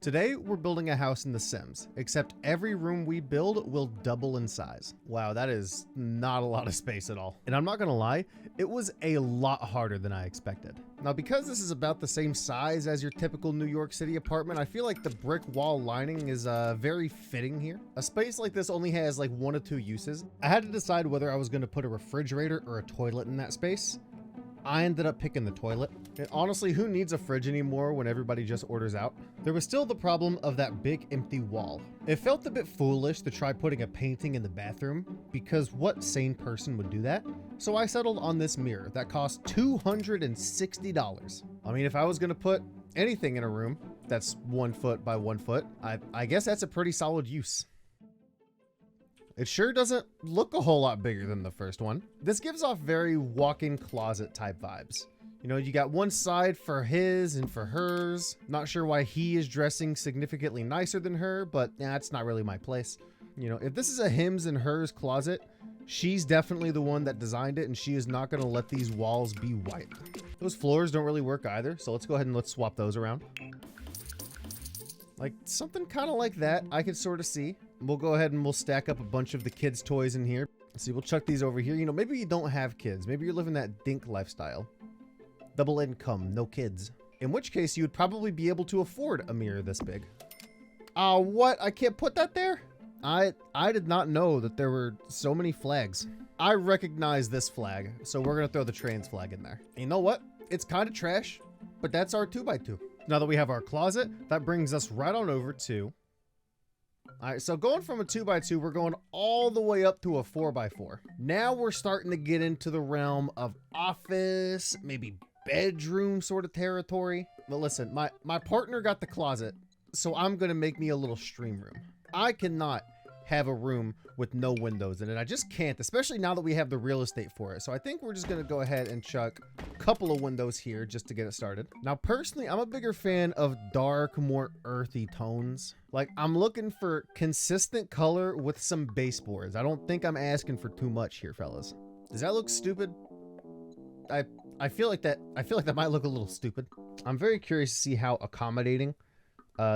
Today, we're building a house in The Sims, except every room we build will double in size. Wow, that is not a lot of space at all. And I'm not gonna lie, it was a lot harder than I expected. Now, because this is about the same size as your typical New York City apartment, I feel like the brick wall lining is very fitting here. A space like this only has like 1 or 2 uses. I had to decide whether I was gonna put a refrigerator or a toilet in that space. I ended up picking the toilet. And honestly, who needs a fridge anymore when everybody just orders out? There was still the problem of that big empty wall. It felt a bit foolish to try putting a painting in the bathroom, because what sane person would do that? So I settled on this mirror that cost $260. I mean, if I was gonna put anything in a room that's 1 foot by 1 foot, I guess that's a pretty solid use. It sure doesn't look a whole lot bigger than the first one. This gives off very walk-in closet type vibes. You know, you got one side for his and for hers. Not sure why he is dressing significantly nicer than her, but that's not really my place. You know, if this is a hims and hers closet, she's definitely the one that designed it, and she is not gonna let these walls be white. Those floors don't really work either, so let's go ahead and let's swap those around. Like something kind of like that, I could sort of see. We'll go ahead and we'll stack up a bunch of the kids' toys in here. See, we'll chuck these over here. You know, maybe you don't have kids. Maybe you're living that dink lifestyle. Double income, no kids. In which case, you would probably be able to afford a mirror this big. What? I can't put that there? I did not know that there were so many flags. I recognize this flag, so we're gonna throw the trans flag in there. And you know what? It's kind of trash, but that's our 2x2. Now that we have our closet, that brings us right on over to... All right, so going from a 2x2, we're going all the way up to a 4x4. Now we're starting to get into the realm of office, maybe bedroom sort of territory. But listen, my partner got the closet, so I'm gonna make me a little stream room. I cannot have a room with no windows in it. I just can't, especially now that we have the real estate for it. So I think we're just gonna go ahead and chuck a couple of windows here just to get it started. Now, personally, I'm a bigger fan of dark, more earthy tones. Like, I'm looking for consistent color with some baseboards. I don't think I'm asking for too much here, fellas. Does that look stupid? I feel like that might look a little stupid. I'm very curious to see how accommodating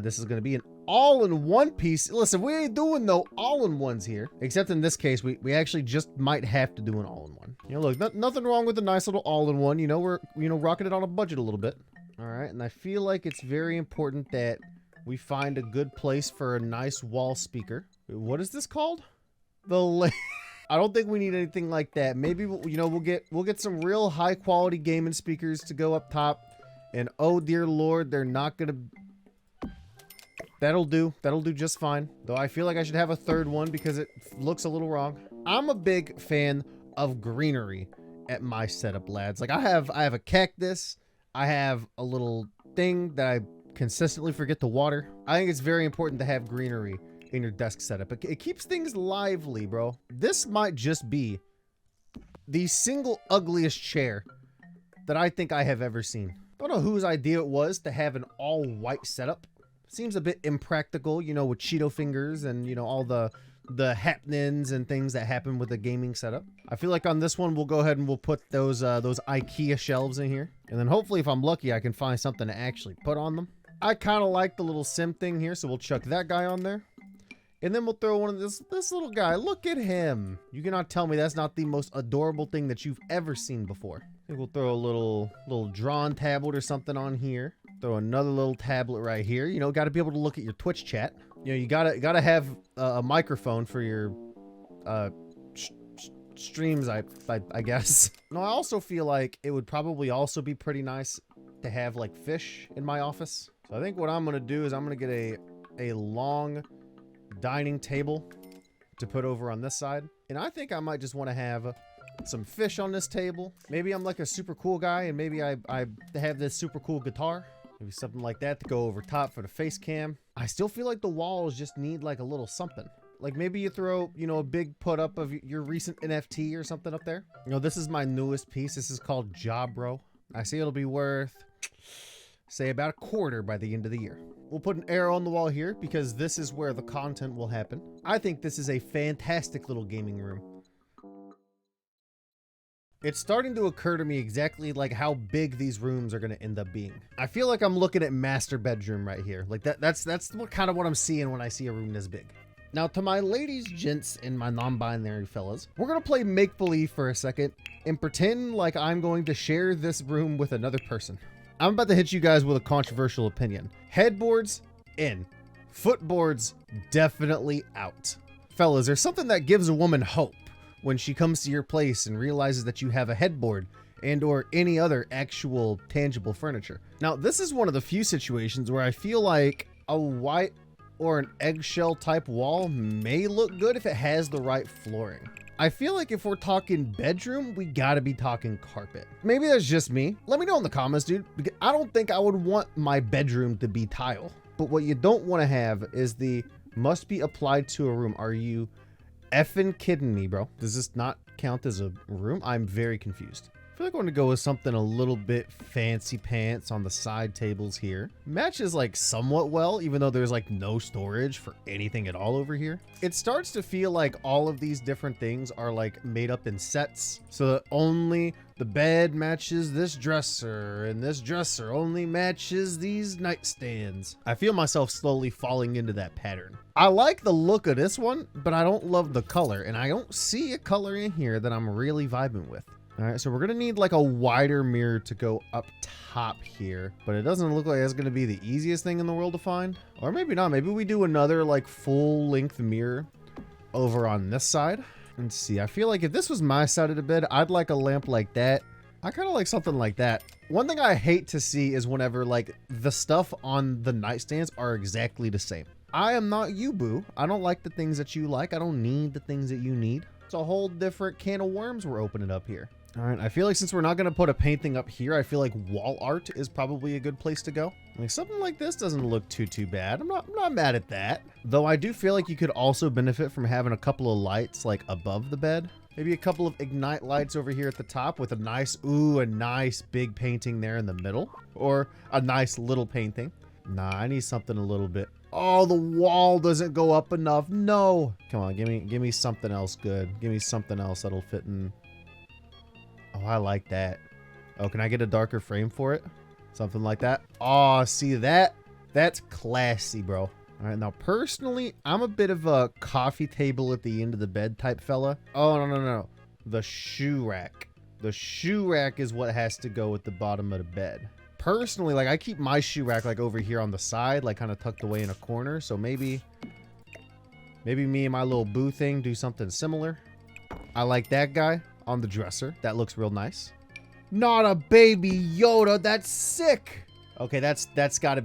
this is going to be an all-in-one piece. Listen, we ain't doing no all-in-ones here, except in this case, we actually just might have to do an all-in-one. You know, look, nothing wrong with a nice little all-in-one. You know, we're, rocking it on a budget a little bit. All right, and I feel like it's very important that we find a good place for a nice wall speaker. Wait, what is this called? I don't think we need anything like that. Maybe, you know, we'll get some real high-quality gaming speakers to go up top. And oh dear Lord, they're not gonna... That'll do just fine. Though I feel like I should have a third one because it looks a little wrong. I'm a big fan of greenery at my setup, lads. Like I have a cactus. I have a little thing that I consistently forget to water. I think it's very important to have greenery in your desk setup. It keeps things lively, bro. This might just be the single ugliest chair that I think I have ever seen. I don't know whose idea it was to have an all white setup. Seems a bit impractical, you know, with Cheeto fingers and, you know, all the happenings and things that happen with a gaming setup. I feel like on this one, we'll go ahead and we'll put those IKEA shelves in here. And then hopefully, if I'm lucky, I can find something to actually put on them. I kind of like the little sim thing here, so we'll chuck that guy on there. And then we'll throw one of this little guy. Look at him. You cannot tell me that's not the most adorable thing that you've ever seen before. I think we'll throw a little drawn tablet or something on here. Throw another little tablet right here. You know, got to be able to look at your Twitch chat. You know, you gotta have a microphone for your streams, I guess. No, I also feel like it would probably also be pretty nice to have like fish in my office. So I think what I'm gonna do is I'm gonna get a long dining table to put over on this side. And I think I might just want to have some fish on this table. Maybe I'm like a super cool guy and maybe I have this super cool guitar. Maybe something like that to go over top for the face cam. I still feel like the walls just need like a little something. Like maybe you throw, you know, a big put up of your recent NFT or something up there. You know, this is my newest piece. This is called Job Bro. I see it'll be worth, say, about $250 by the end of the year. We'll put an arrow on the wall here because this is where the content will happen. I think this is a fantastic little gaming room. It's starting to occur to me exactly like how big these rooms are going to end up being. I feel like I'm looking at master bedroom right here. Like that's what kind of what I'm seeing when I see a room this big. Now to my ladies, gents, and my non-binary fellas, we're going to play make-believe for a second and pretend like I'm going to share this room with another person. I'm about to hit you guys with a controversial opinion. Headboards in, footboards definitely out. Fellas, there's something that gives a woman hope when she comes to your place and realizes that you have a headboard and or any other actual tangible furniture. Now, this is one of the few situations where I feel like a white or an eggshell type wall may look good if it has the right flooring. I feel like if we're talking bedroom, we gotta be talking carpet. Maybe that's just me. Let me know in the comments, dude, because I don't think I would want my bedroom to be tile. But what you don't want to have is the must be applied to a room. Are you effing kidding me, bro? Does this not count as a room? I'm very confused. I feel like I want to go with something a little bit fancy pants on the side tables here. Matches like somewhat well, even though there's like no storage for anything at all over here. It starts to feel like all of these different things are like made up in sets, so that only the bed matches this dresser and this dresser only matches these nightstands. I feel myself slowly falling into that pattern. I like the look of this one, but I don't love the color, and I don't see a color in here that I'm really vibing with. All right, so we're gonna need like a wider mirror to go up top here, but it doesn't look like that's gonna be the easiest thing in the world to find. Or maybe not. Maybe we do another like full length mirror over on this side. Let's see. I feel like if this was my side of the bed, I'd like a lamp like that. I kind of like something like that. One thing I hate to see is whenever like the stuff on the nightstands are exactly the same. I am not you, boo. I don't like the things that you like. I don't need the things that you need. It's a whole different can of worms we're opening up here. All right, I feel like since we're not going to put a painting up here, I feel like wall art is probably a good place to go. Like something like this doesn't look too bad. I'm not mad at that. Though I do feel like you could also benefit from having a couple of lights like above the bed. Maybe a couple of Ignite lights over here at the top with a nice big painting there in the middle, or a nice little painting. Nah, I need something a little bit. Oh, the wall doesn't go up enough. No. Come on, give me something else good. Give me something else that'll fit in. Oh, I like that. Oh, can I get a darker frame for it? Something like that. Oh, see that? That's classy, bro. All right, now personally, I'm a bit of a coffee table at the end of the bed type fella. Oh, no. The shoe rack. The shoe rack is what has to go at the bottom of the bed. Personally, like I keep my shoe rack like over here on the side, like kind of tucked away in a corner. So maybe me and my little boo thing do something similar. I like that guy on the dresser. That looks real nice. Not a baby Yoda. That's sick. Okay, that's gotta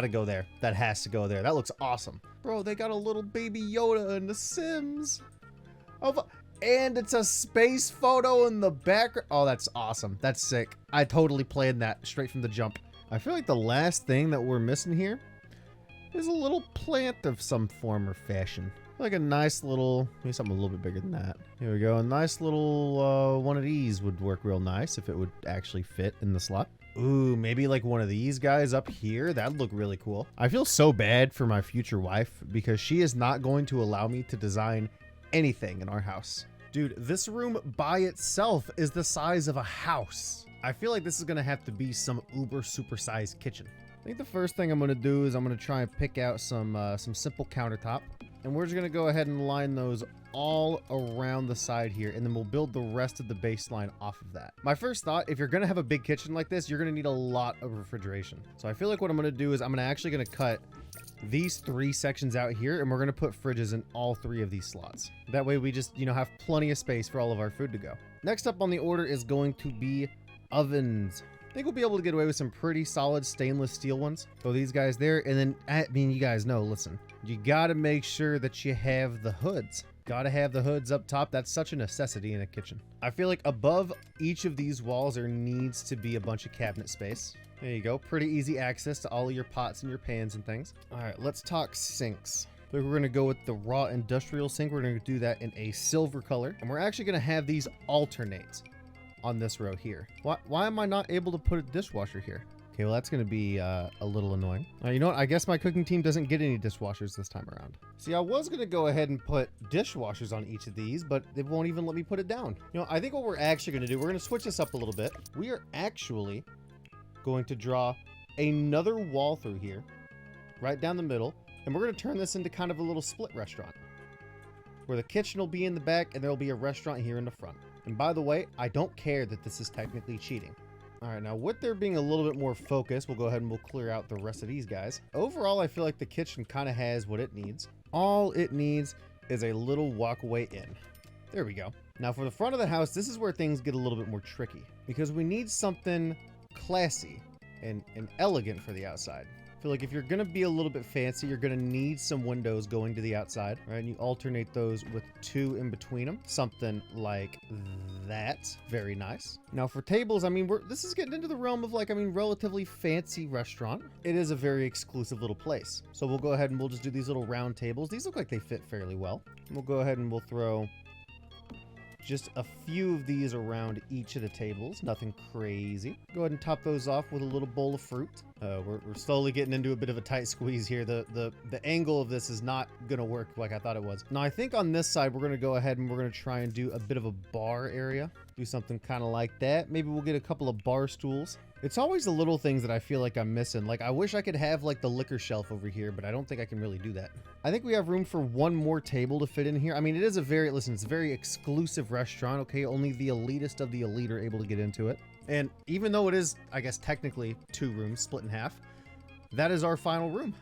go there. That has to go there. That looks awesome. Bro, they got a little baby Yoda in The Sims. And it's a space photo in the background. Oh, that's awesome. That's sick. I totally planned that straight from the jump. I feel like the last thing that we're missing here is a little plant of some form or fashion. Like a nice little, maybe something a little bit bigger than that. Here we go. A nice little one of these would work real nice if it would actually fit in the slot. Ooh, maybe like one of these guys up here. That'd look really cool. I feel so bad for my future wife because she is not going to allow me to design anything in our house. Dude, this room by itself is the size of a house. I feel like this is gonna have to be some uber supersized kitchen. I think the first thing I'm gonna do is I'm gonna try and pick out some simple countertop. And we're just gonna go ahead and line those all around the side here, and then we'll build the rest of the baseline off of that. My first thought, if you're gonna have a big kitchen like this, you're gonna need a lot of refrigeration. So I feel like what I'm gonna do is I'm actually gonna cut these 3 sections out here, and we're gonna put fridges in all 3 of these slots. That way we just, have plenty of space for all of our food to go. Next up on the order is going to be ovens. I think we'll be able to get away with some pretty solid stainless steel ones. Throw these guys there, and then, I mean, you guys know, listen, you gotta make sure that you have the hoods. Gotta have the hoods up top. That's such a necessity in a kitchen. I feel like above each of these walls there needs to be a bunch of cabinet space. There you go. Pretty easy access to all of your pots and your pans and things. All right, let's talk sinks. I think we're gonna go with the raw industrial sink. We're gonna do that in a silver color, and we're actually gonna have these alternate on this row here. Why am I not able to put a dishwasher here? Okay, well, that's going to be a little annoying. You know what? I guess my cooking team doesn't get any dishwashers this time around. See, I was going to go ahead and put dishwashers on each of these, but they won't even let me put it down. You know, I think what we're actually going to do, we're going to switch this up a little bit. We are actually going to draw another wall through here, right down the middle, and we're going to turn this into kind of a little split restaurant, where the kitchen will be in the back and there will be a restaurant here in the front. And by the way, I don't care that this is technically cheating. All right, now with there being a little bit more focus, we'll go ahead and we'll clear out the rest of these guys. Overall, I feel like the kitchen kind of has what it needs. All it needs is a little walkway in. There we go. Now for the front of the house, this is where things get a little bit more tricky because we need something classy and elegant for the outside. I feel like if you're going to be a little bit fancy, you're going to need some windows going to the outside, right? And you alternate those with 2 in between them. Something like that. Very nice. Now for tables, I mean, this is getting into the realm of like, I mean, relatively fancy restaurant. It is a very exclusive little place. So we'll go ahead and we'll just do these little round tables. These look like they fit fairly well. And we'll go ahead and we'll throw just a few of these around each of the tables. Nothing crazy. Go ahead and top those off with a little bowl of fruit. We're slowly getting into a bit of a tight squeeze here. The angle of this is not going to work like I thought it was. Now, I think on this side, we're going to go ahead and we're going to try and do a bit of a bar area. Do something kind of like that. Maybe we'll get a couple of bar stools. It's always the little things that I feel like I'm missing. Like, I wish I could have like the liquor shelf over here, but I don't think I can really do that. I think we have room for one more table to fit in here. I mean, it is a very, listen, it's a very exclusive restaurant, okay? Only the elitist of the elite are able to get into it. And even though it is, I guess, technically 2 rooms split in half, that is our final room.